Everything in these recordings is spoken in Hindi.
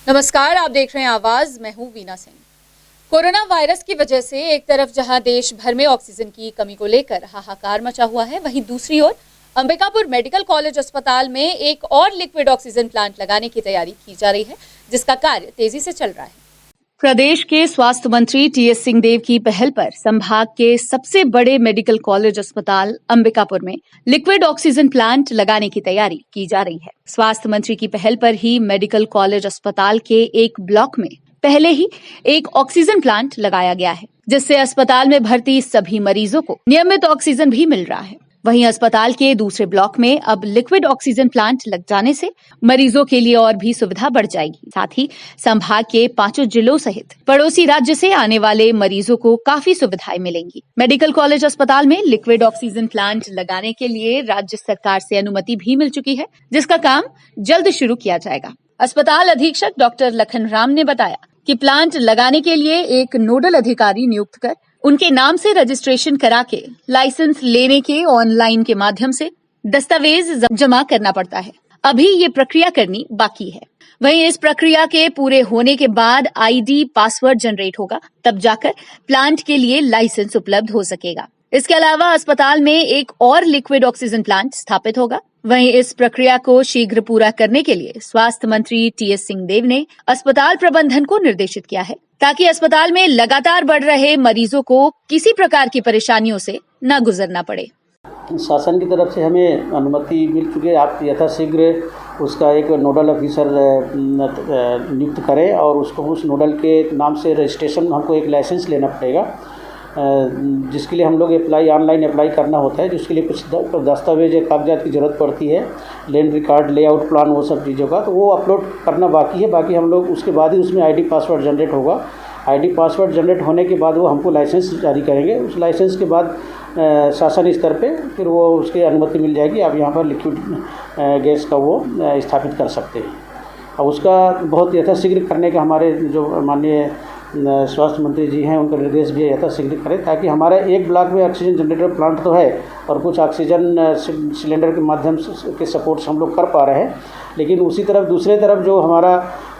नमस्कार, आप देख रहे हैं आवाज। मैं हूं वीना सिंह। कोरोना वायरस की वजह से एक तरफ जहां देश भर में ऑक्सीजन की कमी को लेकर हाहाकार मचा हुआ है, वहीं दूसरी ओर अंबिकापुर मेडिकल कॉलेज अस्पताल में एक और लिक्विड ऑक्सीजन प्लांट लगाने की तैयारी की जा रही है, जिसका कार्य तेजी से चल रहा है। प्रदेश के स्वास्थ्य मंत्री टीएस सिंहदेव की पहल पर संभाग के सबसे बड़े मेडिकल कॉलेज अस्पताल अंबिकापुर में लिक्विड ऑक्सीजन प्लांट लगाने की तैयारी की जा रही है। स्वास्थ्य मंत्री की पहल पर ही मेडिकल कॉलेज अस्पताल के एक ब्लॉक में पहले ही एक ऑक्सीजन प्लांट लगाया गया है, जिससे अस्पताल में भर्ती सभी मरीजों को नियमित ऑक्सीजन भी मिल रहा है। वहीं अस्पताल के दूसरे ब्लॉक में अब लिक्विड ऑक्सीजन प्लांट लग जाने से मरीजों के लिए और भी सुविधा बढ़ जाएगी। साथ ही संभाग के 5 जिलों सहित पड़ोसी राज्य से आने वाले मरीजों को काफी सुविधाएं मिलेंगी। मेडिकल कॉलेज अस्पताल में लिक्विड ऑक्सीजन प्लांट लगाने के लिए राज्य सरकार से अनुमति भी मिल चुकी है, जिसका काम जल्द शुरू किया जाएगा। अस्पताल अधीक्षक डॉक्टर लखन राम ने बताया कि प्लांट लगाने के लिए एक नोडल अधिकारी नियुक्त कर उनके नाम से रजिस्ट्रेशन करा के लाइसेंस लेने के ऑनलाइन के माध्यम से दस्तावेज जमा करना पड़ता है। अभी ये प्रक्रिया करनी बाकी है। वहीं इस प्रक्रिया के पूरे होने के बाद आईडी पासवर्ड जनरेट होगा, तब जाकर प्लांट के लिए लाइसेंस उपलब्ध हो सकेगा। इसके अलावा अस्पताल में एक और लिक्विड ऑक्सीजन प्लांट स्थापित होगा। वहीं इस प्रक्रिया को शीघ्र पूरा करने के लिए स्वास्थ्य मंत्री टीएस सिंहदेव ने अस्पताल प्रबंधन को निर्देशित किया है, ताकि अस्पताल में लगातार बढ़ रहे मरीजों को किसी प्रकार की परेशानियों से न गुजरना पड़े। शासन की तरफ से हमें अनुमति मिल चुकी है। आप यथाशीघ्र उसका एक नोडल ऑफिसर नियुक्त करें और उसको उस नोडल के नाम से रजिस्ट्रेशन, हमको एक लाइसेंस लेना पड़ेगा, जिसके लिए हम लोग ऑनलाइन अप्लाई करना होता है, जिसके लिए कुछ दस्तावेज कागजात की ज़रूरत पड़ती है, लैंड रिकॉर्ड, लेआउट प्लान, वो सब चीज़ों का, तो वो अपलोड करना बाकी है। बाकी हम लोग उसके बाद ही उसमें आईडी पासवर्ड जनरेट होगा। आईडी पासवर्ड जनरेट होने के बाद वो हमको लाइसेंस जारी करेंगे। उस लाइसेंस के बाद शासन स्तर पे फिर वो उसकी अनुमति मिल जाएगी। आप यहाँ पर लिक्विड गैस का वो स्थापित कर सकते हैं। और उसका बहुत यथाशीघ्र करने का हमारे जो माननीय स्वास्थ्य मंत्री जी हैं, उनका निर्देश भी यथाशीघ्र करें, ताकि हमारा एक ब्लॉक में ऑक्सीजन जनरेटर प्लांट तो है और कुछ ऑक्सीजन सिलेंडर के माध्यम के सपोर्ट से हम लोग कर पा रहे हैं, लेकिन उसी तरफ दूसरे तरफ जो हमारा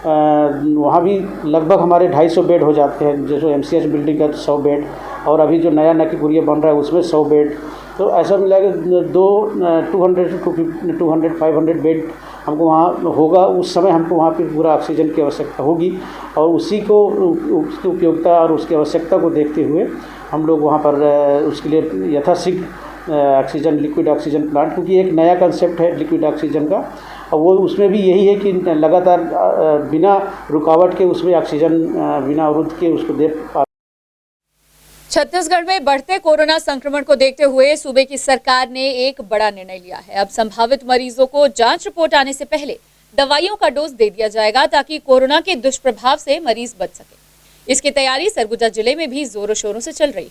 वहाँ भी लगभग हमारे 250 बेड हो जाते हैं। जैसे एमसीएच बिल्डिंग का 100 बेड और अभी जो नया नकीपुरिया बन रहा है उसमें 100 बेड, तो ऐसा मिला के 200-500 बेड हमको वहाँ होगा। उस समय हमको वहाँ पे पूरा ऑक्सीजन की आवश्यकता होगी और उसी को उसकी उपयोगिता और उसकी आवश्यकता को देखते हुए हम लोग वहाँ पर उसके लिए यथाशीघ्र ऑक्सीजन, लिक्विड ऑक्सीजन प्लांट, क्योंकि एक नया कंसेप्ट है लिक्विड ऑक्सीजन का, और वो उसमें भी यही है कि लगातार बिना रुकावट के उसमें ऑक्सीजन बिना अवरुद्ध के उसको दे पा। छत्तीसगढ़ में बढ़ते कोरोना संक्रमण को देखते हुए सूबे की सरकार ने एक बड़ा निर्णय लिया है। अब संभावित मरीजों को जांच रिपोर्ट आने से पहले दवाइयों का डोज दे दिया जाएगा, ताकि कोरोना के दुष्प्रभाव से मरीज बच सके। इसकी तैयारी सरगुजा जिले में भी जोरों शोरों से चल रही है।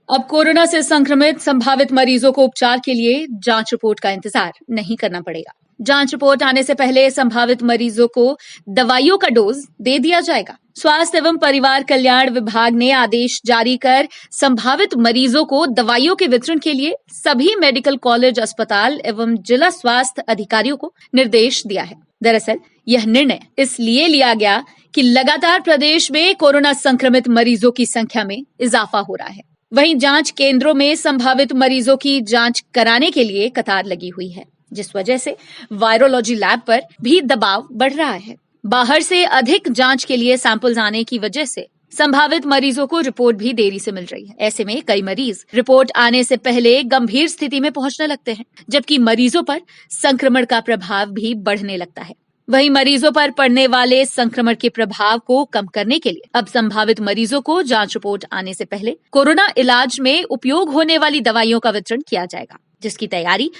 अब कोरोना से संक्रमित संभावित मरीजों को उपचार के लिए जांच रिपोर्ट का इंतजार नहीं करना पड़ेगा। जांच रिपोर्ट आने से पहले संभावित मरीजों को दवाइयों का डोज दे दिया जाएगा। स्वास्थ्य एवं परिवार कल्याण विभाग ने आदेश जारी कर संभावित मरीजों को दवाइयों के वितरण के लिए सभी मेडिकल कॉलेज अस्पताल एवं जिला स्वास्थ्य अधिकारियों को निर्देश दिया है। दरअसल यह निर्णय इसलिए लिया गया कि लगातार प्रदेश में कोरोना संक्रमित मरीजों की संख्या में इजाफा हो रहा है। वहीं जांच केंद्रों में संभावित मरीजों की जांच कराने के लिए कतार लगी हुई है, जिस वजह से वायरोलॉजी लैब पर भी दबाव बढ़ रहा है। बाहर से अधिक जांच के लिए सैंपल्स आने की वजह से संभावित मरीजों को रिपोर्ट भी देरी से मिल रही है। ऐसे में कई मरीज रिपोर्ट आने से पहले गंभीर स्थिति में पहुंचने लगते हैं, जबकि मरीजों पर संक्रमण का प्रभाव भी बढ़ने लगता है। वहीं मरीजों पर पड़ने वाले संक्रमण के प्रभाव को कम करने के लिए अब संभावित मरीजों को जांच रिपोर्ट आने से पहले कोरोना इलाज में उपयोग होने वाली दवाइयों का वितरण किया जाएगा, जिसकी तैयारी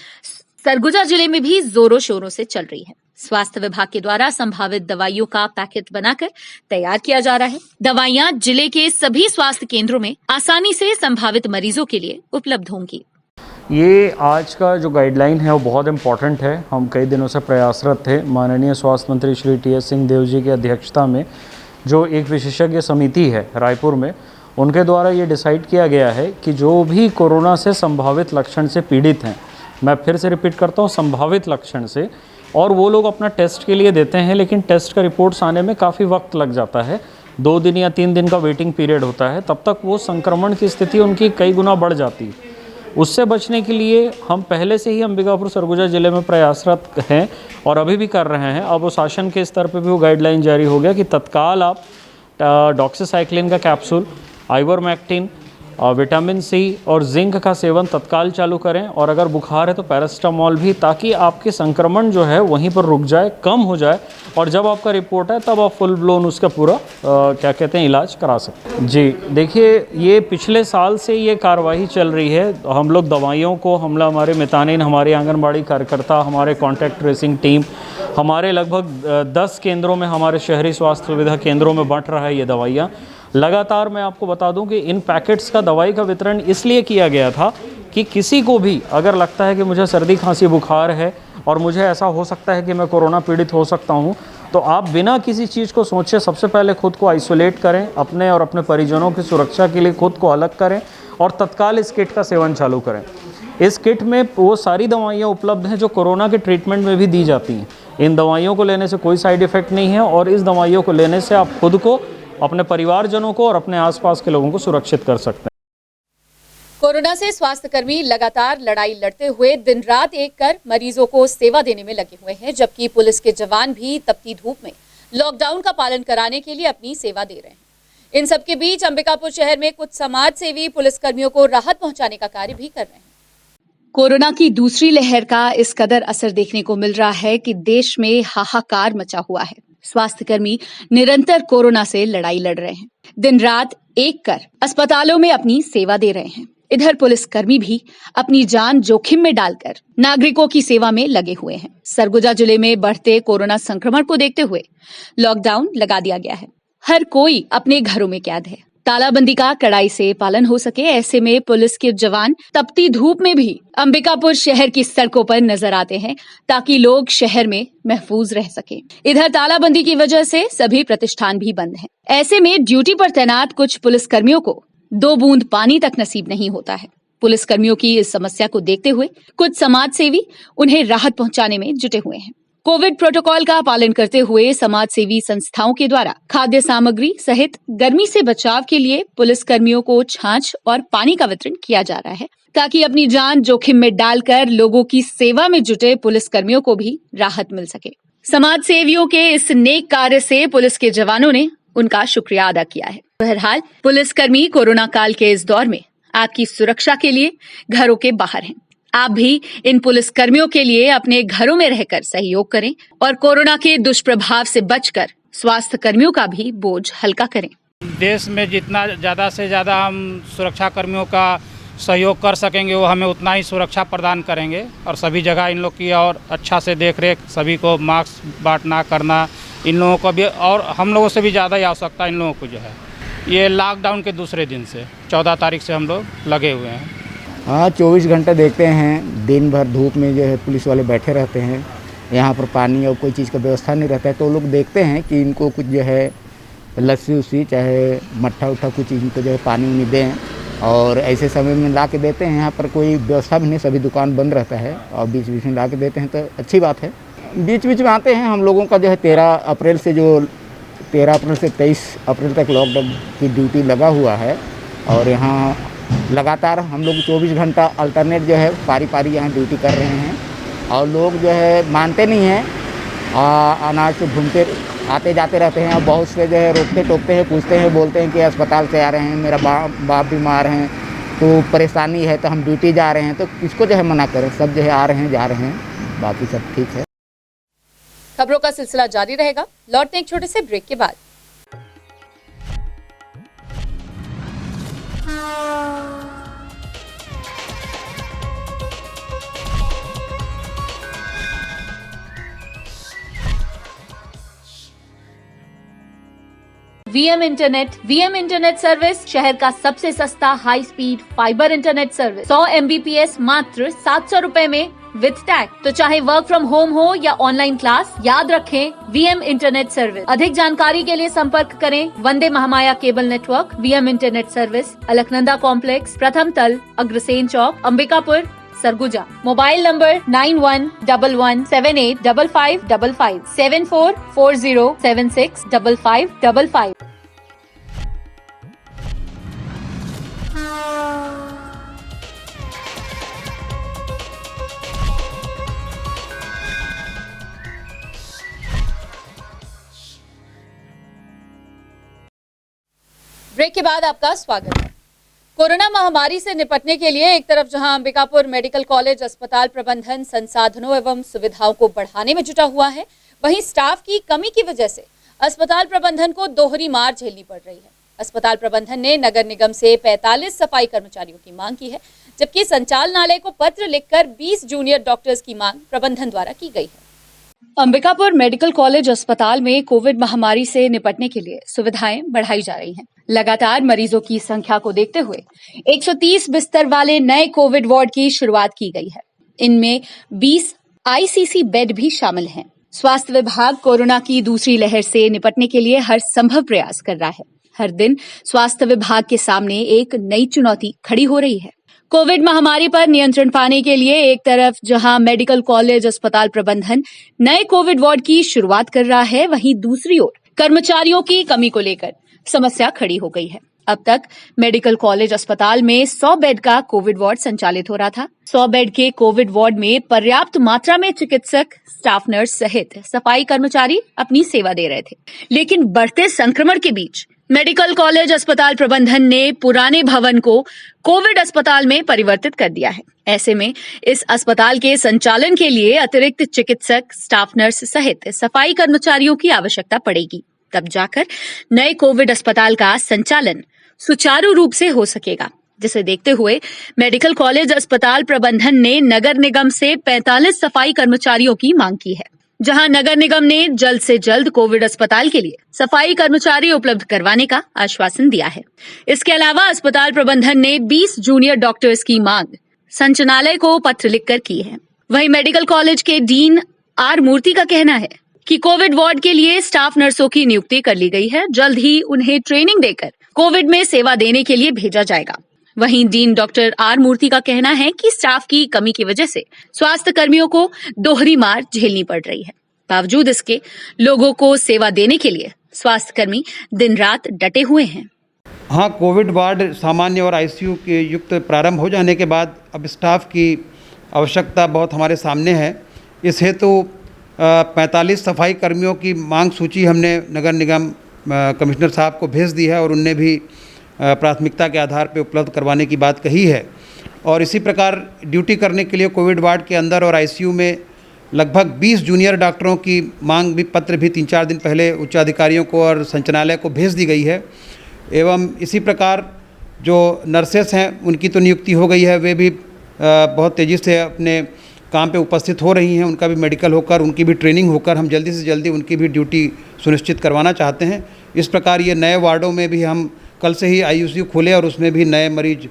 सरगुजा जिले में भी जोरों शोरों से चल रही है। स्वास्थ्य विभाग के द्वारा संभावित दवाइयों का पैकेट बनाकर तैयार किया जा रहा है। दवाइयां जिले के सभी स्वास्थ्य केंद्रों में आसानी से संभावित मरीजों के लिए उपलब्ध होंगी। ये आज का जो गाइडलाइन है वो बहुत इम्पॉर्टेंट है। हम कई दिनों से प्रयासरत थे। माननीय स्वास्थ्य मंत्री श्री टीएस सिंहदेव जी की अध्यक्षता में जो एक विशेषज्ञ समिति है रायपुर में, उनके द्वारा ये डिसाइड किया गया है कि जो भी कोरोना से संभावित लक्षण से पीड़ित हैं, मैं फिर से रिपीट करता हूँ, संभावित लक्षण से, और वो लोग अपना टेस्ट के लिए देते हैं, लेकिन टेस्ट का रिपोर्ट्स आने में काफ़ी वक्त लग जाता है, 2 दिन या 3 दिन का वेटिंग पीरियड होता है, तब तक वो संक्रमण की स्थिति उनकी कई गुना बढ़ जाती है। उससे बचने के लिए हम पहले से ही अंबिकापुर सरगुजा ज़िले में प्रयासरत हैं और अभी भी कर रहे हैं। अब वो शासन के स्तर पे भी वो गाइडलाइन जारी हो गया कि तत्काल आप डॉक्सीसाइक्लिन का कैप्सूल, आइवरमेक्टिन, विटामिन सी और जिंक का सेवन तत्काल चालू करें, और अगर बुखार है तो पैरासीटामोल भी, ताकि आपके संक्रमण जो है वहीं पर रुक जाए, कम हो जाए, और जब आपका रिपोर्ट है तब आप फुल ब्लोन उसका पूरा क्या कहते हैं इलाज करा सकते हैं। जी देखिए, ये पिछले साल से ये कार्रवाई चल रही है। हम लोग दवाइयों को हमारे मितानिन, हमारे आंगनबाड़ी कार्यकर्ता, हमारे कॉन्टैक्ट ट्रेसिंग टीम, हमारे लगभग 10 केंद्रों में, हमारे शहरी स्वास्थ्य सुविधा केंद्रों में बंट रहा है ये दवाइयाँ लगातार। मैं आपको बता दूं कि इन पैकेट्स का दवाई का वितरण इसलिए किया गया था कि किसी को भी अगर लगता है कि मुझे सर्दी खांसी बुखार है और मुझे ऐसा हो सकता है कि मैं कोरोना पीड़ित हो सकता हूं, तो आप बिना किसी चीज़ को सोचे सबसे पहले खुद को आइसोलेट करें, अपने और अपने परिजनों की सुरक्षा के लिए खुद को अलग करें और तत्काल इस किट का सेवन चालू करें। इस किट में वो सारी दवाइयाँ उपलब्ध हैं जो कोरोना के ट्रीटमेंट में भी दी जाती हैं। इन दवाइयों को लेने से कोई साइड इफ़ेक्ट नहीं है और इस दवाइयों को लेने से आप खुद को, अपने परिवारजनों को और अपने आसपास के लोगों को सुरक्षित कर सकते हैं। कोरोना से स्वास्थ्यकर्मी लगातार लड़ाई लड़ते हुए दिन रात एक कर मरीजों को सेवा देने में लगे हुए हैं, जबकि पुलिस के जवान भी तपती धूप में लॉकडाउन का पालन कराने के लिए अपनी सेवा दे रहे हैं। इन सबके बीच अंबिकापुर शहर में कुछ समाज सेवी पुलिसकर्मियों को राहत पहुंचाने का कार्य भी कर रहे हैं। कोरोना की दूसरी लहर का इस कदर असर देखने को मिल रहा है कि देश में हाहाकार मचा हुआ है। स्वास्थ्यकर्मी निरंतर कोरोना से लड़ाई लड़ रहे हैं, दिन रात एक कर अस्पतालों में अपनी सेवा दे रहे हैं। इधर पुलिसकर्मी भी अपनी जान जोखिम में डालकर नागरिकों की सेवा में लगे हुए हैं। सरगुजा जिले में बढ़ते कोरोना संक्रमण को देखते हुए लॉकडाउन लगा दिया गया है। हर कोई अपने घरों में कैद है। तालाबंदी का कड़ाई से पालन हो सके, ऐसे में पुलिस के जवान तपती धूप में भी अंबिकापुर शहर की सड़कों पर नजर आते हैं ताकि लोग शहर में महफूज रह सके। इधर तालाबंदी की वजह से सभी प्रतिष्ठान भी बंद हैं। ऐसे में ड्यूटी पर तैनात कुछ पुलिसकर्मियों को 2 बूंद पानी तक नसीब नहीं होता है। पुलिसकर्मियों की इस समस्या को देखते हुए कुछ समाज सेवी उन्हें राहत पहुंचाने में जुटे हुए हैं। कोविड प्रोटोकॉल का पालन करते हुए समाज सेवी संस्थाओं के द्वारा खाद्य सामग्री सहित गर्मी से बचाव के लिए पुलिसकर्मियों को छाछ और पानी का वितरण किया जा रहा है, ताकि अपनी जान जोखिम में डालकर लोगों की सेवा में जुटे पुलिसकर्मियों को भी राहत मिल सके। समाज सेवियों के इस नेक कार्य से पुलिस के जवानों ने उनका शुक्रिया अदा किया है। बहरहाल पुलिसकर्मी कोरोना काल के इस दौर में आपकी सुरक्षा के लिए घरों के बाहर हैं। आप भी इन पुलिसकर्मियों के लिए अपने घरों में रहकर सहयोग करें और कोरोना के दुष्प्रभाव से बचकर स्वास्थ्य कर्मियों का भी बोझ हल्का करें। देश में जितना ज़्यादा से ज़्यादा हम सुरक्षा कर्मियों का सहयोग कर सकेंगे, वो हमें उतना ही सुरक्षा प्रदान करेंगे। और सभी जगह इन लोग की और अच्छा से देख रेख, सभी को मास्क बांटना करना, इन लोगों को भी, और हम लोगों से भी ज़्यादा ही आवश्यकता इन लोगों को जो है। ये लॉकडाउन के दूसरे दिन से 14 तारीख से हम लोग लगे हुए हैं। हाँ, 24 घंटे देखते हैं। दिन भर धूप में जो है पुलिस वाले बैठे रहते हैं। यहाँ पर पानी और कोई चीज़ का व्यवस्था नहीं रहता है, तो लोग देखते हैं कि इनको कुछ जो है लस्सी उस्सी चाहे मट्ठा उट्ठा कुछ इनको जो है पानी उनी दें, और ऐसे समय में ला के देते हैं। यहाँ पर कोई व्यवस्था भी नहीं, सभी दुकान बंद रहता है और बीच बीच में ला के देते हैं, तो अच्छी बात है। बीच बीच में आते हैं। हम लोगों का जो है 13 अप्रैल से 23 अप्रैल तक लॉकडाउन की ड्यूटी लगा हुआ है, और यहाँ लगातार हम लोग 24 घंटा अल्टरनेट जो है पारी पारी यहाँ ड्यूटी कर रहे हैं। और लोग जो है मानते नहीं हैं, अनाज से घूमते आते जाते रहते हैं, और बहुत से जो है रोकते टोकते हैं, पूछते हैं, बोलते हैं कि अस्पताल से आ रहे हैं, मेरा बाप बीमार हैं, तो परेशानी है, तो हम ड्यूटी जा रहे हैं। तो किसको जो है मना करें, सब जो है आ रहे हैं जा रहे हैं, बाकी सब ठीक है। खबरों का सिलसिला जारी रहेगा। लौटते एक छोटे से ब्रेक के बाद। वीएम इंटरनेट सर्विस शहर का सबसे सस्ता high speed fibre internet service. 100 MBPS मात्र 700 रुपए में विद टैग। तो चाहे वर्क फ्रॉम होम हो या ऑनलाइन क्लास, याद रखें वीएम इंटरनेट सर्विस। अधिक जानकारी के लिए संपर्क करें Vande Mahamaya cable network. VM internet service, Alaknanda complex, प्रथम तल, अग्रसेन चौक, Ambikapur Surguja. Mobile number 9111785555 7440765555। Break के बाद आपका स्वागत है। कोरोना महामारी से निपटने के लिए एक तरफ जहां अंबिकापुर मेडिकल कॉलेज अस्पताल प्रबंधन संसाधनों एवं सुविधाओं को बढ़ाने में जुटा हुआ है, वहीं स्टाफ की कमी की वजह से अस्पताल प्रबंधन को दोहरी मार झेलनी पड़ रही है। अस्पताल प्रबंधन ने नगर निगम से 45 सफाई कर्मचारियों की मांग की है, जबकि संचालनालय को पत्र लिखकर 20 जूनियर डॉक्टर्स की मांग प्रबंधन द्वारा की गई है। अंबिकापुर मेडिकल कॉलेज अस्पताल में कोविड महामारी से निपटने के लिए सुविधाएं बढ़ाई जा रही हैं। लगातार मरीजों की संख्या को देखते हुए 130 बिस्तर वाले नए कोविड वार्ड की शुरुआत की गई है। इनमें 20 आईसीसी बेड भी शामिल हैं। स्वास्थ्य विभाग कोरोना की दूसरी लहर से निपटने के लिए हर संभव प्रयास कर रहा है। हर दिन स्वास्थ्य विभाग के सामने एक नई चुनौती खड़ी हो रही है। कोविड महामारी पर नियंत्रण पाने के लिए एक तरफ जहां मेडिकल कॉलेज अस्पताल प्रबंधन नए कोविड वार्ड की शुरुआत कर रहा है, वहीं दूसरी ओर कर्मचारियों की कमी को लेकर समस्या खड़ी हो गई है। अब तक मेडिकल कॉलेज अस्पताल में 100 बेड का कोविड वार्ड संचालित हो रहा था। 100 बेड के कोविड वार्ड में पर्याप्त मात्रा में चिकित्सक, स्टाफ नर्स सहित सफाई कर्मचारी अपनी सेवा दे रहे थे, लेकिन बढ़ते संक्रमण के बीच मेडिकल कॉलेज अस्पताल प्रबंधन ने पुराने भवन को कोविड अस्पताल में परिवर्तित कर दिया है। ऐसे में इस अस्पताल के संचालन के लिए अतिरिक्त चिकित्सक, स्टाफ नर्स सहित सफाई कर्मचारियों की आवश्यकता पड़ेगी। तब जाकर नए कोविड अस्पताल का संचालन सुचारू रूप से हो सकेगा, जिसे देखते हुए मेडिकल कॉलेज अस्पताल प्रबंधन ने नगर निगम से 45 सफाई कर्मचारियों की मांग की है, जहां नगर निगम ने जल्द से जल्द कोविड अस्पताल के लिए सफाई कर्मचारी उपलब्ध करवाने का आश्वासन दिया है। इसके अलावा अस्पताल प्रबंधन ने 20 जूनियर डॉक्टर्स की मांग संचालनालय को पत्र लिखकर की है। वहीं मेडिकल कॉलेज के डीन आर मूर्ति का कहना है कि कोविड वार्ड के लिए स्टाफ नर्सों की नियुक्ति कर ली गई है। जल्द ही उन्हें ट्रेनिंग देकर कोविड में सेवा देने के लिए भेजा जाएगा। वहीं डीन डॉक्टर आर मूर्ति का कहना है कि स्टाफ की कमी की वजह से स्वास्थ्य कर्मियों को दोहरी मार झेलनी पड़ रही है। बावजूद इसके लोगों को सेवा देने के लिए स्वास्थ्य कर्मी दिन रात डटे हुए हैं। हाँ, कोविड वार्ड सामान्य और आईसीयू के युक्त प्रारंभ हो जाने के बाद अब स्टाफ की आवश्यकता बहुत हमारे सामने है। इस हेतु 45 सफाई कर्मियों की मांग सूची हमने नगर निगम कमिश्नर साहब को भेज दी है और उनने भी प्राथमिकता के आधार पर उपलब्ध करवाने की बात कही है। और इसी प्रकार ड्यूटी करने के लिए कोविड वार्ड के अंदर और आईसीयू में लगभग 20 जूनियर डॉक्टरों की मांग भी पत्र भी 3-4 दिन पहले उच्चाधिकारियों को और संचालनालय को भेज दी गई है। एवं इसी प्रकार जो नर्सेस हैं उनकी तो नियुक्ति हो गई है, वे भी बहुत तेज़ी से अपने काम पे उपस्थित हो रही हैं। उनका भी मेडिकल होकर, उनकी भी ट्रेनिंग होकर हम जल्दी से जल्दी उनकी भी ड्यूटी सुनिश्चित करवाना चाहते हैं। इस प्रकार ये नए वार्डों में भी हम कल से ही आईसीयू खोले और उसमें भी नए मरीज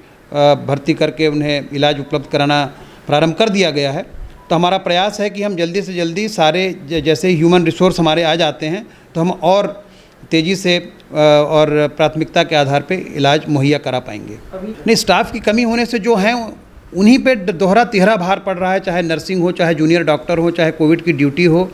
भर्ती करके उन्हें इलाज उपलब्ध कराना प्रारंभ कर दिया गया है। तो हमारा प्रयास है कि हम जल्दी से जल्दी सारे जैसे ह्यूमन रिसोर्स हमारे आ जाते हैं तो हम और तेज़ी से और प्राथमिकता के आधार पे इलाज मुहैया करा पाएंगे। नहीं, स्टाफ की कमी होने से जो हैं उन्हीं पे दोहरा तिहरा भार पड़ रहा है, चाहे नर्सिंग हो, चाहे जूनियर डॉक्टर हो, चाहे कोविड की ड्यूटी हो,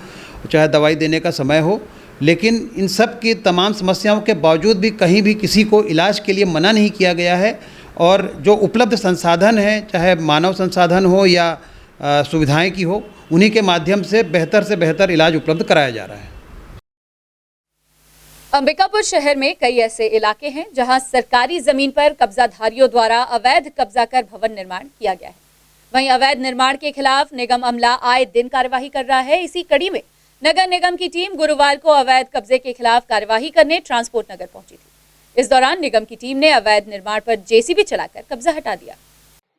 चाहे दवाई देने का समय हो। लेकिन इन सब की तमाम समस्याओं के बावजूद भी कहीं भी किसी को इलाज के लिए मना नहीं किया गया है। और जो उपलब्ध संसाधन है, चाहे मानव संसाधन हो या सुविधाएं की हो, उन्हीं के माध्यम से बेहतर इलाज उपलब्ध कराया जा रहा है। अंबिकापुर शहर में कई ऐसे इलाके हैं जहां सरकारी जमीन पर कब्जाधारियों द्वारा अवैध कब्जा कर भवन निर्माण किया गया है। वहीं अवैध निर्माण के खिलाफ निगम अमला आए दिन कार्यवाही कर रहा है। इसी कड़ी में नगर निगम की टीम गुरुवार को अवैध कब्जे के खिलाफ कार्यवाही करने ट्रांसपोर्ट नगर पहुंची थी। इस दौरान निगम की टीम ने अवैध निर्माण पर जेसीबी चलाकर कब्जा हटा दिया।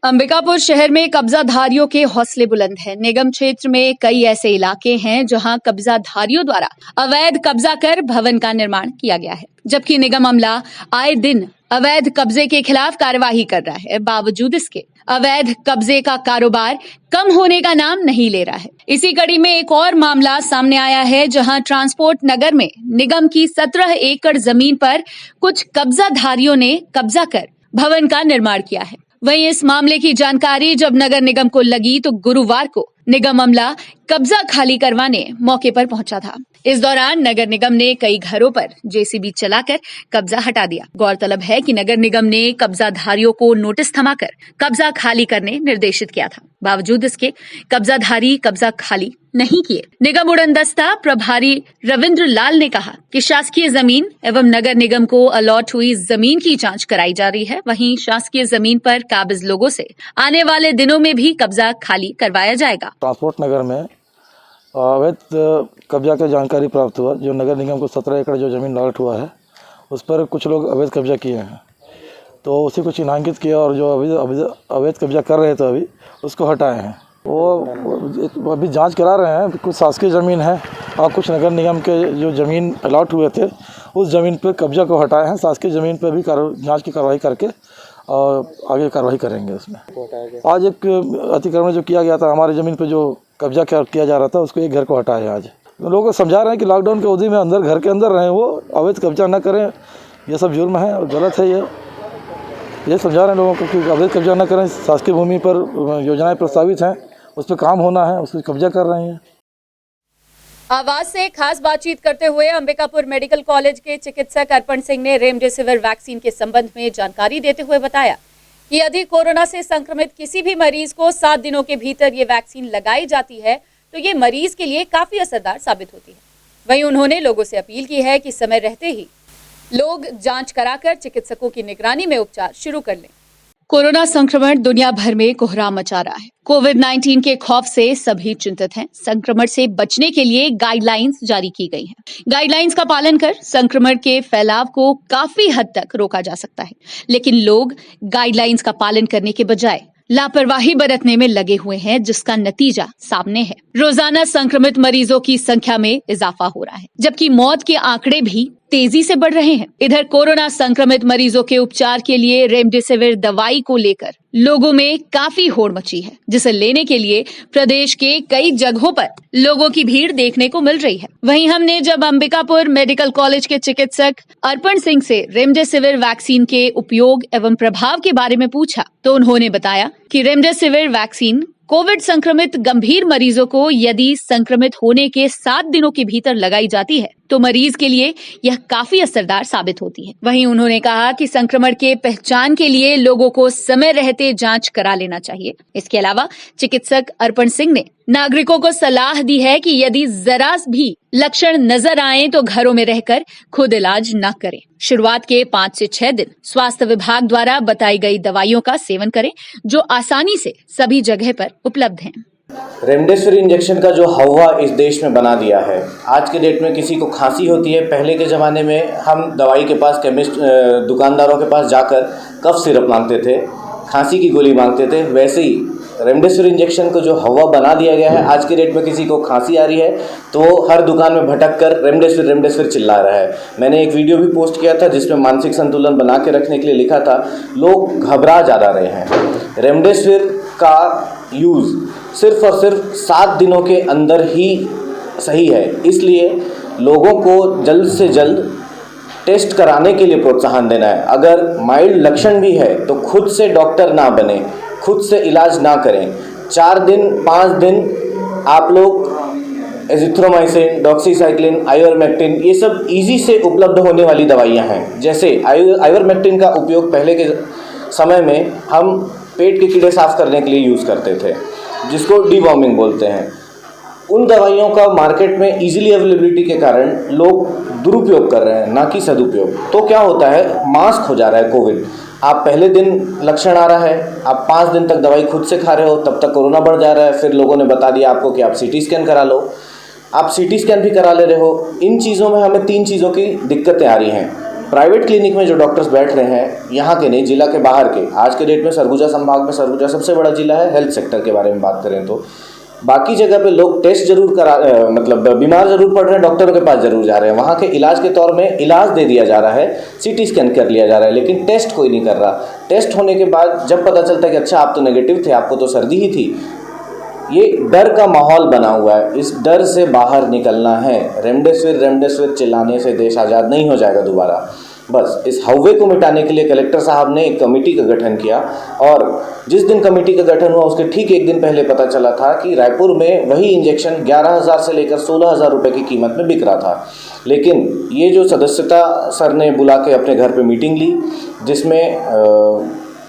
अंबिकापुर शहर में कब्जाधारियों के हौसले बुलंद हैं। निगम क्षेत्र में कई ऐसे इलाके हैं जहां कब्जाधारियों द्वारा अवैध कब्जा कर भवन का निर्माण किया गया है, जबकि निगम अमला आए दिन अवैध कब्जे के खिलाफ कार्यवाही कर रहा है। बावजूद इसके अवैध कब्जे का कारोबार कम होने का नाम नहीं ले रहा है। इसी कड़ी में एक और मामला सामने आया है जहां ट्रांसपोर्ट नगर में निगम की 17 एकड़ जमीन पर कुछ कब्जाधारियों ने कब्जा कर भवन का निर्माण किया है। वहीं इस मामले की जानकारी जब नगर निगम को लगी तो गुरुवार को निगम अमला कब्जा खाली करवाने मौके पर पहुंचा था। इस दौरान नगर निगम ने कई घरों पर जेसीबी चलाकर कब्जा हटा दिया। गौरतलब है कि नगर निगम ने कब्जाधारियों को नोटिस थमाकर कब्जा खाली करने निर्देशित किया था। बावजूद इसके कब्जाधारी कब्जा खाली नहीं किए। निगम उड़नदस्ता प्रभारी रविंद्र लाल ने कहा कि शासकीय जमीन एवं नगर निगम को अलॉट हुई जमीन की जांच कराई जा रही है। वहीं शासकीय जमीन पर काबिज लोगों से आने वाले दिनों में भी कब्जा खाली करवाया जाएगा। ट्रांसपोर्ट नगर में अवैध कब्जा की जानकारी प्राप्त हुआ। जो नगर निगम को 17 एकड़ जो ज़मीन अलॉट हुआ है उस पर कुछ लोग अवैध कब्जा किए हैं, तो उसी को चिन्हांकित किया और जो अवैध कब्जा कर रहे थे अभी उसको हटाए हैं। वो अभी जांच करा रहे हैं। कुछ शासकीय ज़मीन है और कुछ नगर निगम के जो ज़मीन अलॉट हुए थे उस ज़मीन पर कब्जा को हटाए हैं। शासकीय ज़मीन पर भी जांच की कार्रवाई करके और आगे कार्रवाई करेंगे। उसमें आज एक अतिक्रमण जो किया गया था हमारी ज़मीन पर जो कब्जा किया जा रहा था उसको एक घर को हटाया। आज लोगों को समझा रहे हैं कि लॉकडाउन के अवधि में अंदर घर के अंदर रहें, वो अवैध कब्जा न करें। ये सब जुर्म है और गलत है। ये समझा रहे हैं लोगों को कि अवैध कब्जा न करें। शासकीय भूमि पर योजनाएं प्रस्तावित हैं, उस पर काम होना है, उस पर कब्जा कर रहे हैं। आवाज से खास बातचीत करते हुए अंबिकापुर मेडिकल कॉलेज के चिकित्सक अर्पण सिंह ने रेमडेसिविर वैक्सीन के संबंध में जानकारी देते हुए बताया कि यदि कोरोना से संक्रमित किसी भी मरीज को 7 दिनों के भीतर ये वैक्सीन लगाई जाती है तो ये मरीज के लिए काफी असरदार साबित होती है। वहीं उन्होंने लोगों से अपील की है कि समय रहते ही लोग जांच कराकर चिकित्सकों की निगरानी में उपचार शुरू कर लें। कोरोना संक्रमण दुनिया भर में कोहराम मचा रहा है। कोविड-19 के खौफ से सभी चिंतित हैं। संक्रमण से बचने के लिए गाइडलाइंस जारी की गई हैं। गाइडलाइंस का पालन कर संक्रमण के फैलाव को काफी हद तक रोका जा सकता है, लेकिन लोग गाइडलाइंस का पालन करने के बजाय लापरवाही बरतने में लगे हुए हैं, जिसका नतीजा सामने है। रोजाना संक्रमित मरीजों की संख्या में इजाफा हो रहा है, जबकि मौत के आंकड़े भी तेजी से बढ़ रहे हैं। इधर कोरोना संक्रमित मरीजों के उपचार के लिए रेमडेसिविर दवाई को लेकर लोगों में काफी होड़ मची है, जिसे लेने के लिए प्रदेश के कई जगहों पर लोगों की भीड़ देखने को मिल रही है। वहीं हमने जब अंबिकापुर मेडिकल कॉलेज के चिकित्सक अर्पण सिंह से रेमडेसिविर वैक्सीन के उपयोग एवं प्रभाव के बारे में पूछा तो उन्होंने बताया कि रेमडेसिविर वैक्सीन कोविड संक्रमित गंभीर मरीजों को यदि संक्रमित होने के 7 दिनों के भीतर लगाई जाती है तो मरीज के लिए यह काफी असरदार साबित होती है। वहीं उन्होंने कहा कि संक्रमण के पहचान के लिए लोगों को समय रहते जांच करा लेना चाहिए। इसके अलावा चिकित्सक अर्पण सिंह ने नागरिकों को सलाह दी है कि यदि जरा भी लक्षण नजर आए तो घरों में रहकर खुद इलाज न करें। शुरुआत के 5 से 6 दिन स्वास्थ्य विभाग द्वारा बताई गई दवाइयों का सेवन करें, जो आसानी से सभी जगह पर उपलब्ध हैं। रेमडेसिविर इंजेक्शन का जो हवा इस देश में बना दिया है, आज के डेट में किसी को खांसी होती है, पहले के ज़माने में हम दवाई के पास दुकानदारों के पास जाकर कफ सिरप मांगते थे, खांसी की गोली मांगते थे। वैसे ही रेमडेसिविर इंजेक्शन को जो हवा बना दिया गया है, आज के डेट में किसी को खांसी आ रही है तो हर दुकान में भटक कर रेमडेसिविर चिल्ला रहा है। मैंने एक वीडियो भी पोस्ट किया था जिसमें मानसिक संतुलन बना के रखने के लिए लिखा था। लोग घबरा ज़्यादा रहे हैं। रेमडेसिविर का यूज़ सिर्फ और सिर्फ 7 दिनों के अंदर ही सही है, इसलिए लोगों को जल्द से जल्द टेस्ट कराने के लिए प्रोत्साहन देना है। अगर माइल्ड लक्षण भी है तो खुद से डॉक्टर ना बने, खुद से इलाज ना करें। 4 दिन 5 दिन आप लोग एजिथ्रोमाइसिन, डॉक्सीसाइक्लिन, आइवरमेक्टिन, ये सब इजी से उपलब्ध होने वाली दवाइयाँ हैं। जैसे आइवरमेक्टिन का उपयोग पहले के समय में हम पेट के कीड़े साफ करने के लिए यूज़ करते थे, जिसको डीवॉर्मिंग बोलते हैं। उन दवाइयों का मार्केट में इजीली अवेलेबिलिटी के कारण लोग दुरुपयोग कर रहे हैं, ना कि सदुपयोग। तो क्या होता है, मास्क हो जा रहा है कोविड। आप पहले दिन लक्षण आ रहा है, आप 5 दिन तक दवाई खुद से खा रहे हो, तब तक कोरोना बढ़ जा रहा है। फिर लोगों ने बता दिया आपको कि आप सीटी स्कैन करा लो, आप सीटी स्कैन भी करा ले रहे हो। इन चीज़ों में हमें 3 चीज़ों की दिक्कतें आ रही हैं। प्राइवेट क्लिनिक में जो डॉक्टर्स बैठ रहे हैं, यहाँ के नहीं, जिला के बाहर के। आज के डेट में सरगुजा संभाग में सरगुजा सबसे बड़ा जिला है हेल्थ सेक्टर के बारे में बात करें तो। बाकी जगह पे लोग टेस्ट जरूर मतलब बीमार जरूर पड़ रहे हैं, डॉक्टरों के पास जरूर जा रहे हैं। वहाँ के इलाज के तौर में इलाज दे दिया जा रहा है, सीटी स्कैन कर लिया जा रहा है, लेकिन टेस्ट कोई नहीं कर रहा। टेस्ट होने के बाद जब पता चलता है कि अच्छा आप तो नेगेटिव थे, आपको तो सर्दी ही थी, ये डर का माहौल बना हुआ है। इस डर से बाहर निकलना है। रेमडेसिविर चिल्लाने से देश आज़ाद नहीं हो जाएगा दोबारा। बस इस हव्वे को मिटाने के लिए कलेक्टर साहब ने एक कमेटी का गठन किया और जिस दिन कमेटी का गठन हुआ उसके ठीक एक दिन पहले पता चला था कि रायपुर में वही इंजेक्शन 11,000 से लेकर 16,000 रुपये की कीमत में बिक रहा था। लेकिन ये जो सदस्यता सर ने बुला के अपने घर पे मीटिंग ली, जिसमें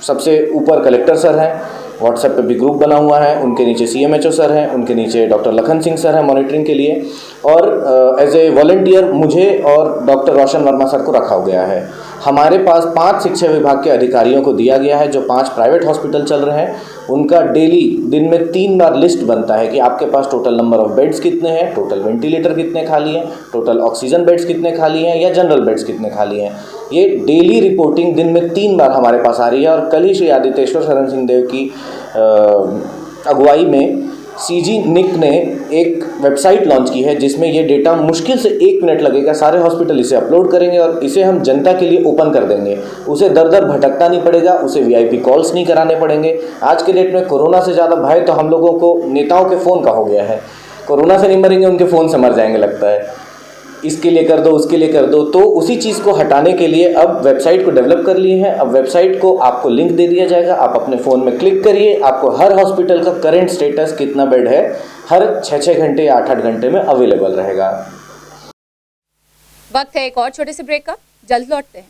सबसे ऊपर कलेक्टर सर हैं, व्हाट्सएप पे भी ग्रुप बना हुआ है, उनके नीचे CMHO सर हैं, उनके नीचे डॉक्टर लखन सिंह सर हैं मॉनिटरिंग के लिए, और एज ए वॉलंटियर मुझे और डॉक्टर रोशन वर्मा सर को रखा गया है। हमारे पास 5 शिक्षा विभाग के अधिकारियों को दिया गया है जो 5 प्राइवेट हॉस्पिटल चल रहे हैं। उनका डेली दिन में 3 बार लिस्ट बनता है कि आपके पास टोटल नंबर ऑफ बेड्स कितने हैं, टोटल वेंटिलेटर कितने खाली हैं, टोटल ऑक्सीजन बेड्स कितने खाली हैं या जनरल बेड्स कितने खाली हैं। ये डेली रिपोर्टिंग दिन में 3 बार हमारे पास आ रही है। और कल ही श्री आदित्येश्वर शरण सिंह देव की अगुवाई में CG NIC ने एक वेबसाइट लॉन्च की है जिसमें ये डेटा मुश्किल से 1 मिनट लगेगा, सारे हॉस्पिटल इसे अपलोड करेंगे और इसे हम जनता के लिए ओपन कर देंगे। उसे दर दर भटकना नहीं पड़ेगा, उसे VIP कॉल्स नहीं कराने पड़ेंगे। आज के डेट में कोरोना से ज़्यादा भय तो हम लोगों को नेताओं के फ़ोन का हो गया है। कोरोना से नहीं मरेंगे, उनके फ़ोन से मर जाएंगे लगता है। इसके लिए कर दो, उसके लिए कर दो। तो उसी चीज़ को हटाने के लिए अब वेबसाइट को डेवलप कर लिए हैं। अब वेबसाइट को आपको लिंक दे दिया जाएगा, आप अपने फ़ोन में क्लिक करिए, आपको हर हॉस्पिटल का करंट स्टेटस कितना बेड है हर 6-6 घंटे या 8-8 घंटे में अवेलेबल रहेगा। वक्त है एक और छोटे से ब्रेक का, जल्द लौटते हैं।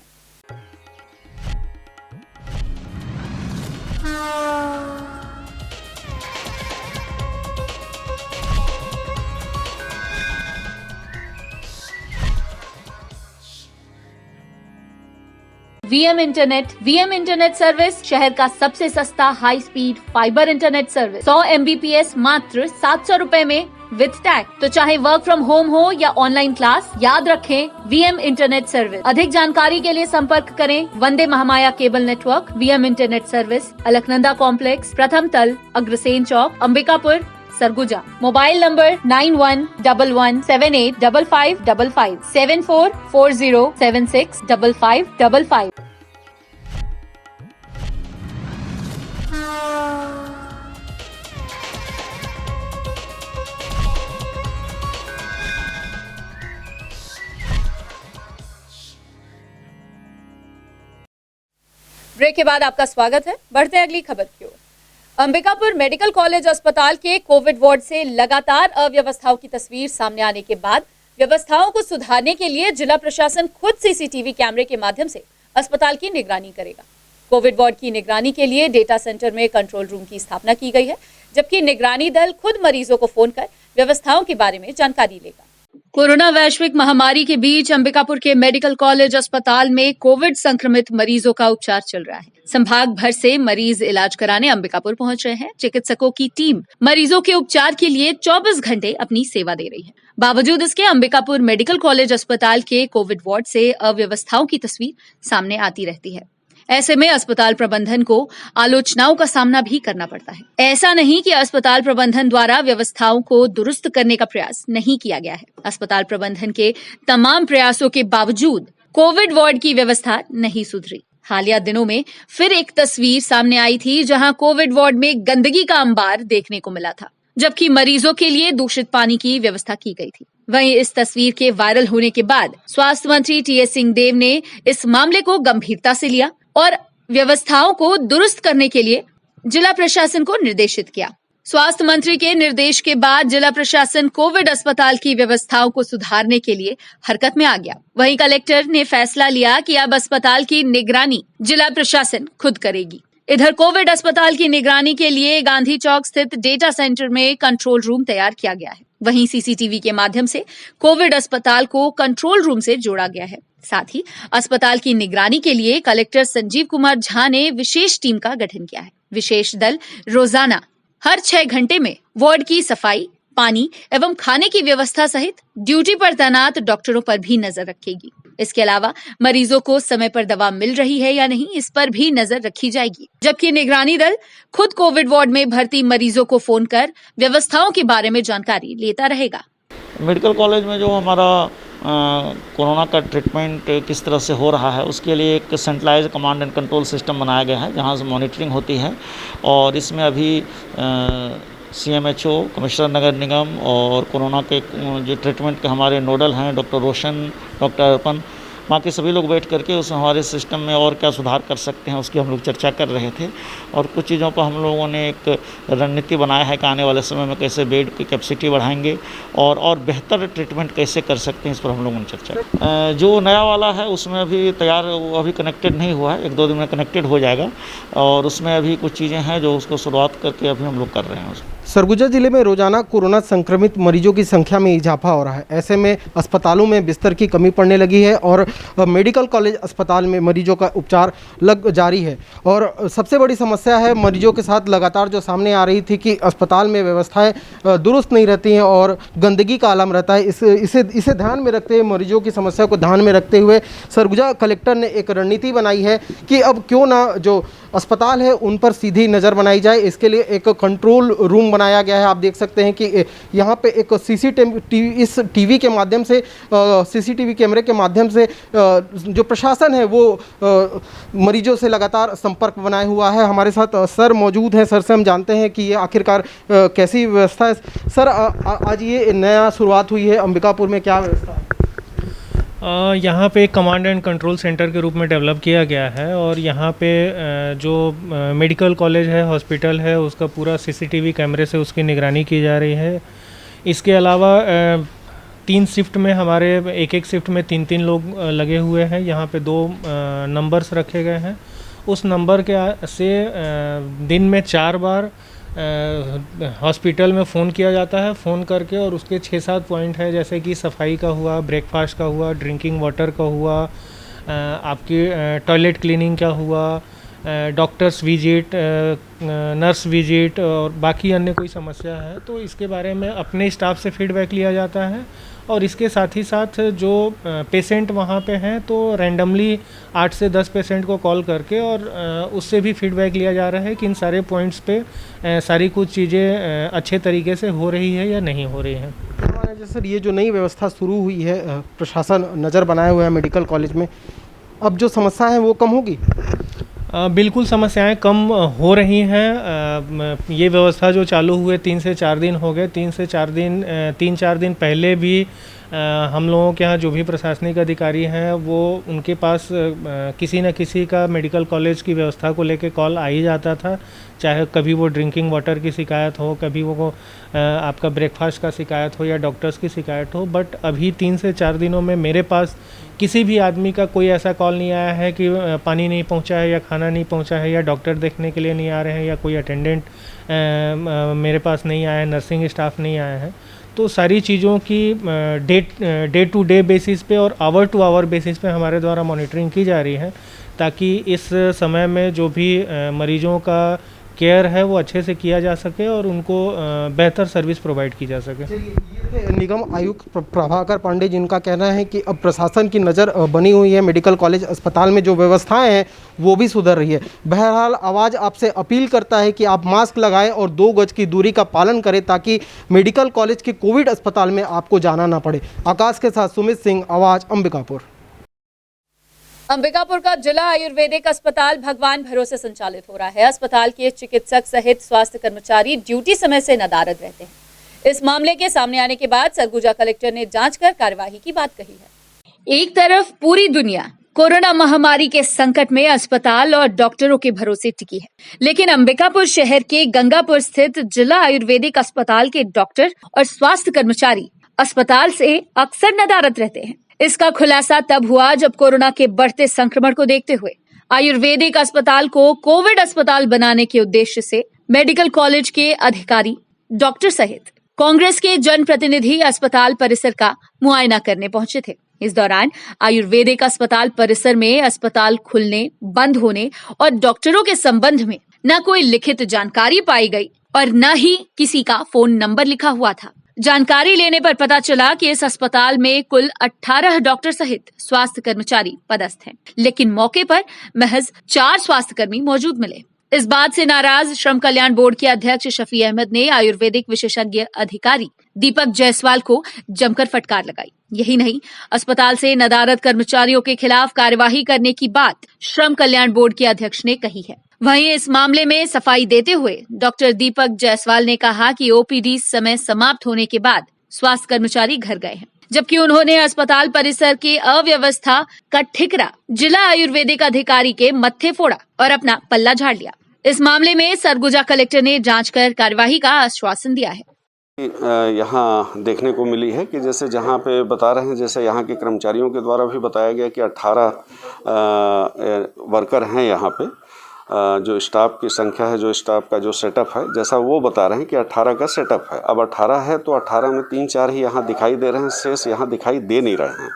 VM इंटरनेट सर्विस शहर का सबसे सस्ता high speed fibre internet service 100 Mbps मात्र 700 रुपए में विद टैग। तो चाहे वर्क फ्रॉम होम हो या ऑनलाइन क्लास, याद रखें VM इंटरनेट सर्विस। अधिक जानकारी के लिए संपर्क करें Vande Mahamaya cable network. VM internet service, Alaknanda complex, प्रथम तल, अग्रसेन चौक, Ambikapur, Surguja. Mobile number 9111785555 7440765555। Break के बाद आपका स्वागत है। बढ़ते हैं अगली खबर की ओर। अंबिकापुर मेडिकल कॉलेज अस्पताल के कोविड वार्ड से लगातार अव्यवस्थाओं की तस्वीर सामने आने के बाद व्यवस्थाओं को सुधारने के लिए जिला प्रशासन खुद CCTV कैमरे के माध्यम से अस्पताल की निगरानी करेगा। कोविड वार्ड की निगरानी के लिए डेटा सेंटर में कंट्रोल रूम की स्थापना की गई है, जबकि निगरानी दल खुद मरीजों को फोन कर व्यवस्थाओं के बारे में जानकारी लेगा। कोरोना वैश्विक महामारी के बीच अंबिकापुर के मेडिकल कॉलेज अस्पताल में कोविड संक्रमित मरीजों का उपचार चल रहा है। संभाग भर से मरीज इलाज कराने अंबिकापुर पहुंच रहे हैं। चिकित्सकों की टीम मरीजों के उपचार के लिए 24 घंटे अपनी सेवा दे रही है। बावजूद इसके अंबिकापुर मेडिकल कॉलेज अस्पताल के कोविड वार्ड से अव्यवस्थाओं की तस्वीर सामने आती रहती है। ऐसे में अस्पताल प्रबंधन को आलोचनाओं का सामना भी करना पड़ता है। ऐसा नहीं कि अस्पताल प्रबंधन द्वारा व्यवस्थाओं को दुरुस्त करने का प्रयास नहीं किया गया है। अस्पताल प्रबंधन के तमाम प्रयासों के बावजूद कोविड वार्ड की व्यवस्था नहीं सुधरी। हालिया दिनों में फिर एक तस्वीर सामने आई थी, जहां कोविड वार्ड में गंदगी का अंबार देखने को मिला था, जबकि मरीजों के लिए दूषित पानी की व्यवस्था की गई थी। वहीं इस तस्वीर के वायरल होने के बाद स्वास्थ्य मंत्री TS सिंहदेव ने इस मामले को गंभीरता से लिया और व्यवस्थाओं को दुरुस्त करने के लिए जिला प्रशासन को निर्देशित किया। स्वास्थ्य मंत्री के निर्देश के बाद जिला प्रशासन कोविड अस्पताल की व्यवस्थाओं को सुधारने के लिए हरकत में आ गया। वहीं कलेक्टर ने फैसला लिया कि अब अस्पताल की निगरानी जिला प्रशासन खुद करेगी। इधर कोविड अस्पताल की निगरानी के लिए गांधी चौक स्थित डेटा सेंटर में कंट्रोल रूम तैयार किया गया है। वहीं CCTV के माध्यम से कोविड अस्पताल को कंट्रोल रूम से जोड़ा गया है। साथ ही अस्पताल की निगरानी के लिए कलेक्टर संजीव कुमार झा ने विशेष टीम का गठन किया है। विशेष दल रोजाना हर 6 घंटे में वार्ड की सफाई, पानी एवं खाने की व्यवस्था सहित ड्यूटी पर तैनात डॉक्टरों पर भी नजर रखेगी। इसके अलावा मरीजों को समय पर दवा मिल रही है या नहीं, इस पर भी नजर रखी जाएगी। जबकि निगरानी दल खुद कोविड वार्ड में भर्ती मरीजों को फोन कर व्यवस्थाओं के बारे में जानकारी लेता रहेगा। मेडिकल कॉलेज में जो हमारा कोरोना का ट्रीटमेंट किस तरह से हो रहा है, उसके लिए एक centralise command and control system बनाया गया है, जहां से मॉनिटरिंग होती है। और इसमें अभी CMHO, कमिश्नर नगर निगम और कोरोना के जो ट्रीटमेंट के हमारे नोडल हैं डॉक्टर रोशन, डॉक्टर अर्पण, बाकी सभी लोग बैठ करके उस हमारे सिस्टम में और क्या सुधार कर सकते हैं उसकी हम लोग चर्चा कर रहे थे। और कुछ चीज़ों पर हम लोगों ने एक रणनीति बनाया है कि आने वाले समय में कैसे बेड की कैपेसिटी बढ़ाएंगे और बेहतर ट्रीटमेंट कैसे कर सकते हैं, इस पर हम लोगों ने चर्चा। जो नया वाला है उसमें अभी तैयार, वो अभी कनेक्टेड नहीं हुआ है, 1-2 दिन में कनेक्टेड हो जाएगा और उसमें अभी कुछ चीज़ें हैं जो उसको शुरुआत करके अभी हम लोग कर रहे हैं। सरगुजा जिले में रोजाना कोरोना संक्रमित मरीजों की संख्या में इजाफा हो रहा है। ऐसे में अस्पतालों में बिस्तर की कमी पड़ने लगी है और मेडिकल कॉलेज अस्पताल में मरीजों का उपचार जारी है। और सबसे बड़ी समस्या है मरीजों के साथ लगातार जो सामने आ रही थी कि अस्पताल में व्यवस्थाएं दुरुस्त नहीं रहती हैं और गंदगी का आलम रहता है। इसे ध्यान में रखते हुए, मरीजों की समस्या को ध्यान में रखते हुए सरगुजा कलेक्टर ने एक रणनीति बनाई है कि अब क्यों ना जो अस्पताल है उन पर सीधी नज़र बनाई जाए। इसके लिए एक कंट्रोल रूम बनाया गया है। आप देख सकते हैं कि यहाँ पे एक इस टीवी के माध्यम से, सीसीटीवी कैमरे के माध्यम से जो प्रशासन है वो मरीजों से लगातार संपर्क बनाए हुआ है। हमारे साथ सर मौजूद हैं। सर से हम जानते हैं कि ये आखिरकार कैसी व्यवस्था है। सर, आज ये नया शुरुआत हुई है अंबिकापुर में, क्या व्यवस्था है? यहाँ पे एक कमांड एंड कंट्रोल सेंटर के रूप में डेवलप किया गया है और यहाँ पे जो मेडिकल कॉलेज है, हॉस्पिटल है, उसका पूरा सीसीटीवी कैमरे से उसकी निगरानी की जा रही है। इसके अलावा 3 शिफ्ट में हमारे एक शिफ्ट में 3-3 लोग लगे हुए हैं। यहाँ पे 2 नंबर्स रखे गए हैं। उस नंबर के से दिन में 4 बार हॉस्पिटल में फ़ोन किया जाता है, फ़ोन करके, और उसके 6-7 पॉइंट है जैसे कि सफाई का हुआ, ब्रेकफास्ट का हुआ, ड्रिंकिंग वाटर का हुआ, आपकी टॉयलेट क्लीनिंग का हुआ, डॉक्टर्स विजिट, नर्स विजिट और बाकी अन्य कोई समस्या है तो इसके बारे में अपने स्टाफ से फीडबैक लिया जाता है। और इसके साथ ही साथ जो पेशेंट वहाँ पे हैं तो रैंडमली 8 से 10 पेशेंट को कॉल करके और उससे भी फीडबैक लिया जा रहा है कि इन सारे पॉइंट्स पे सारी कुछ चीज़ें अच्छे तरीके से हो रही है या नहीं हो रही हैं। सर, ये जो नई व्यवस्था शुरू हुई है, प्रशासन नज़र बनाए हुए है मेडिकल कॉलेज में, अब जो समस्या है वो कम होगी? बिल्कुल समस्याएं कम हो रही हैं। ये व्यवस्था जो चालू हुए 3 से 4 दिन हो गए। 3-4 दिन पहले भी हम लोगों के यहाँ जो भी प्रशासनिक अधिकारी हैं वो उनके पास किसी न किसी का मेडिकल कॉलेज की व्यवस्था को लेके कॉल आ ही जाता था, चाहे कभी वो ड्रिंकिंग वाटर की शिकायत हो, कभी वो आपका ब्रेकफास्ट का शिकायत हो या डॉक्टर्स की शिकायत हो। बट अभी 3 से 4 दिनों में मेरे पास किसी भी आदमी का कोई ऐसा कॉल नहीं आया है कि पानी नहीं पहुंचा है या खाना नहीं पहुंचा है या डॉक्टर देखने के लिए नहीं आ रहे हैं या कोई अटेंडेंट मेरे पास नहीं आया है, नर्सिंग स्टाफ नहीं आया है। तो सारी चीज़ों की डे टू डे बेसिस पे और आवर टू आवर बेसिस पे हमारे द्वारा मॉनिटरिंग की जा रही है ताकि इस समय में जो भी मरीजों का केयर है वो अच्छे से किया जा सके और उनको बेहतर सर्विस प्रोवाइड की जा सके। निगम आयुक्त प्रभाकर पांडे जिनका कहना है कि अब प्रशासन की नज़र बनी हुई है, मेडिकल कॉलेज अस्पताल में जो व्यवस्थाएं हैं वो भी सुधर रही है। बहरहाल आवाज़ आपसे अपील करता है कि आप मास्क लगाएं और 2 गज की दूरी का पालन करें ताकि मेडिकल कॉलेज के कोविड अस्पताल में आपको जाना ना पड़े। आकाश के साथ सुमित सिंह, आवाज़, अंबिकापुर। अंबिकापुर का जिला आयुर्वेदिक अस्पताल भगवान भरोसे संचालित हो रहा है। अस्पताल के चिकित्सक सहित स्वास्थ्य कर्मचारी ड्यूटी समय से नदारद रहते हैं। इस मामले के सामने आने के बाद सरगुजा कलेक्टर ने जांच कर कार्यवाही की बात कही है। एक तरफ पूरी दुनिया कोरोना महामारी के संकट में अस्पताल और डॉक्टरों के भरोसे टिकी है, लेकिन अंबिकापुर शहर के गंगापुर स्थित जिला आयुर्वेदिक अस्पताल के डॉक्टर और स्वास्थ्य कर्मचारी अस्पताल से अक्सर नदारद रहते हैं। इसका खुलासा तब हुआ जब कोरोना के बढ़ते संक्रमण को देखते हुए आयुर्वेदिक अस्पताल को कोविड अस्पताल बनाने के उद्देश्य से मेडिकल कॉलेज के अधिकारी, डॉक्टर सहित कांग्रेस के जनप्रतिनिधि अस्पताल परिसर का मुआयना करने पहुंचे थे। इस दौरान आयुर्वेदिक अस्पताल परिसर में अस्पताल खुलने, बंद होने और डॉक्टरों के संबंध में न कोई लिखित जानकारी पाई गई और न ही किसी का फोन नंबर लिखा हुआ था। जानकारी लेने पर पता चला कि इस अस्पताल में कुल 18 डॉक्टर सहित स्वास्थ्य कर्मचारी पदस्थ हैं, लेकिन मौके पर महज 4 स्वास्थ्यकर्मी मौजूद मिले। इस बात से नाराज श्रम कल्याण बोर्ड के अध्यक्ष शफी अहमद ने आयुर्वेदिक विशेषज्ञ अधिकारी दीपक जायसवाल को जमकर फटकार लगाई। यही नहीं, अस्पताल से नदारद कर्मचारियों के खिलाफ कार्यवाही करने की बात श्रम कल्याण बोर्ड के अध्यक्ष ने कही है। वहीं इस मामले में सफाई देते हुए डॉक्टर दीपक जायसवाल ने कहा कि ओपीडी समय समाप्त होने के बाद स्वास्थ्य कर्मचारी घर गए हैं, जबकि उन्होंने अस्पताल परिसर की अव्यवस्था का ठिकरा जिला आयुर्वेदिक अधिकारी के मत्थे फोड़ा और अपना पल्ला झाड़ लिया। इस मामले में सरगुजा कलेक्टर ने जांच कर कार्यवाही का आश्वासन दिया है। यहाँ देखने को मिली है कि जैसे जहाँ पे बता रहे हैं, जैसे यहाँ के कर्मचारियों के द्वारा भी बताया गया कि 18 वर्कर हैं यहाँ पे, जो स्टाफ की संख्या है, जो स्टाफ का जो सेटअप है, जैसा वो बता रहे हैं कि 18 का सेटअप है। अब 18 है तो 18 में 3-4 ही यहाँ दिखाई दे रहे हैं, शेष यहाँ दिखाई दे नहीं रहे हैं।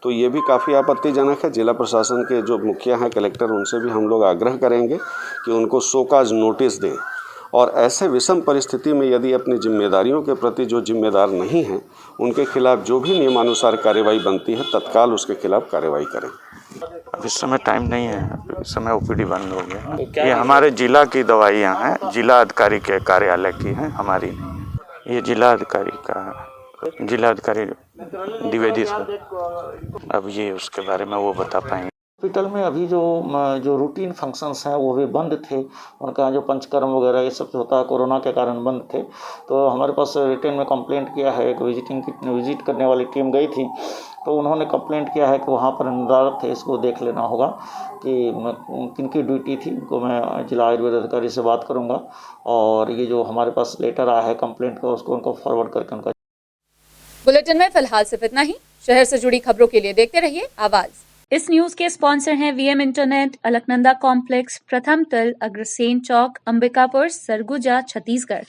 तो ये भी काफ़ी आपत्तिजनक है। जिला प्रशासन के जो मुखिया हैं, कलेक्टर, उनसे भी हम लोग आग्रह करेंगे कि उनको शोकाज नोटिस दें और ऐसे विषम परिस्थिति में यदि अपनी जिम्मेदारियों के प्रति जो जिम्मेदार नहीं हैं, उनके खिलाफ जो भी नियमानुसार कार्रवाई बनती है, तत्काल उसके खिलाफ कार्रवाई करें। अब इस समय टाइम नहीं है, इस समय ओपीडी बंद हो गया। ये हमारे जिला की दवाइयाँ हैं, जिला अधिकारी के कार्यालय की हैं, हमारी नहीं। ये जिला अधिकारी का है, जिला अधिकारी द्विवेदी सर। अब ये उसके बारे में वो बता पाएंगे। हॉस्पिटल में अभी जो रूटीन फंक्शंस हैं वो भी बंद थे। उनका जो पंचकर्म वगैरह ये सब होता है, कोरोना के कारण बंद थे। तो हमारे पास रिटर्न में कंप्लेंट किया है, एक विजिट करने वाली टीम गई थी, तो उन्होंने कंप्लेंट किया है कि वहाँ पर नदारत थे। इसको देख लेना होगा कि किनकी ड्यूटी थी। इनको मैं जिला आयुर्वेद अधिकारी से बात करूँगा और ये जो हमारे पास लेटर आया है कंप्लेंट का, उसको उनको फॉरवर्ड करके उनका। बुलेटिन में फिलहाल सिर्फ इतना ही। शहर से जुड़ी खबरों के लिए देखते रहिए आवाज। इस न्यूज के स्पॉन्सर हैं वीएम इंटरनेट, अलकनंदा कॉम्प्लेक्स, प्रथम तल, अग्रसेन चौक, अंबिकापुर, सरगुजा, छत्तीसगढ़।